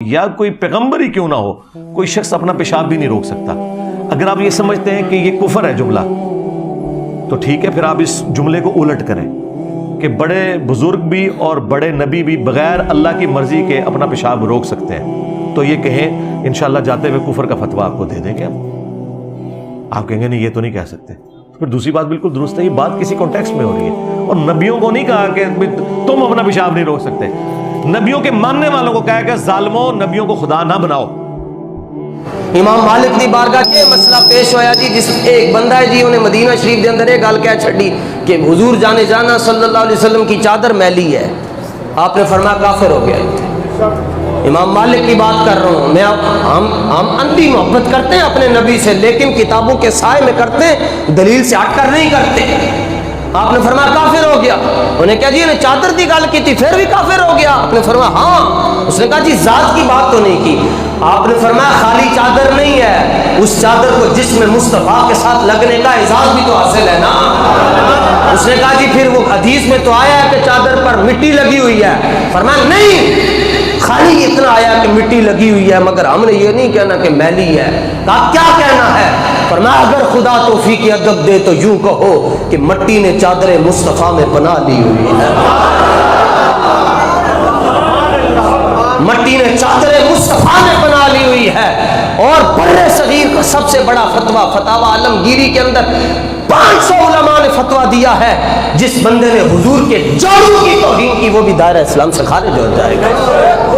یا کوئی پیغمبر ہی کیوں نہ ہو، کوئی شخص اپنا پیشاب بھی نہیں روک سکتا۔ اگر آپ یہ سمجھتے ہیں کہ یہ کفر ہے جملہ، تو ٹھیک ہے، پھر آپ اس جملے کو الٹ کریں کہ بڑے بزرگ بھی اور بڑے نبی بھی بغیر اللہ کی مرضی کے اپنا پیشاب روک سکتے ہیں، تو یہ کہیں انشاءاللہ جاتے ہوئے کفر کا فتویٰ آپ کو دے دیں گے ہم۔ آپ کہیں گے نہیں یہ تو نہیں کہہ سکتے، پھر دوسری بات بالکل درست ہے، یہ بات کسی کانٹیکسٹ میں ہو رہی ہے، اور نبیوں کو نہیں کہا کہ تم اپنا پیشاب نہیں روک سکتے، نبیوں کے ماننے والوں کو کہا کہ ظالموں نبیوں کو خدا نہ بناؤ۔ امام مالک دی بارگاہ کے مسئلہ پیش ہویا جی، جس ایک بندہ ہے جی انہیں مدینہ شریف دے اندر ایک گل کہہ چھڑی کہ حضور جانے جانا صلی اللہ علیہ وسلم کی چادر میلی ہے، آپ نے فرمایا کافر ہو گیا۔ امام مالک کی بات کر رہا ہوں میں، ہم اندھی محبت کرتے ہیں اپنے نبی سے، لیکن کتابوں کے سائے میں کرتے ہیں، دلیل سے ہٹ کر نہیں کرتے۔ آپ نے فرمایا کافر ہو گیا۔ انہیں کہا جی انہیں چادر دی گل کی تھی پھر بھی کافر ہو گیا؟ آپ نے فرمایا ہاں۔ اس نے کہا جی ذات کی بات تو نہیں کی۔ آپ نے فرمایا خالی چادر نہیں ہے، اس چادر کو جسم مصطفیٰ کے ساتھ لگنے کا اعزاز بھی تو حاصل ہے نا۔ اس نے کہا جی پھر وہ حدیث میں تو آیا ہے کہ چادر پر مٹی لگی ہوئی ہے۔ فرمایا نہیں، خالی اتنا آیا کہ مٹی لگی ہوئی ہے، مگر ہم نے یہ نہیں کہنا کہ میلی ہے۔ کہا کیا کہنا ہے؟ فرمایا اگر خدا توفیق ادب دے تو یوں کہو کہ مٹی نے چادر مصطفیٰ میں پناہ لی ہوئی ہے، مٹی نے چادر مصطفیٰ میں پناہ لی ہوئی ہے۔ اور بر صغیر کا سب سے بڑا فتویٰ فتاوی عالمگیری کے اندر 500 علماء نے فتویٰ دیا ہے، جس بندے نے حضور کے جوڑوں کی توہین کی وہ بھی دائرہ اسلام سے خارج ہو جائے گا۔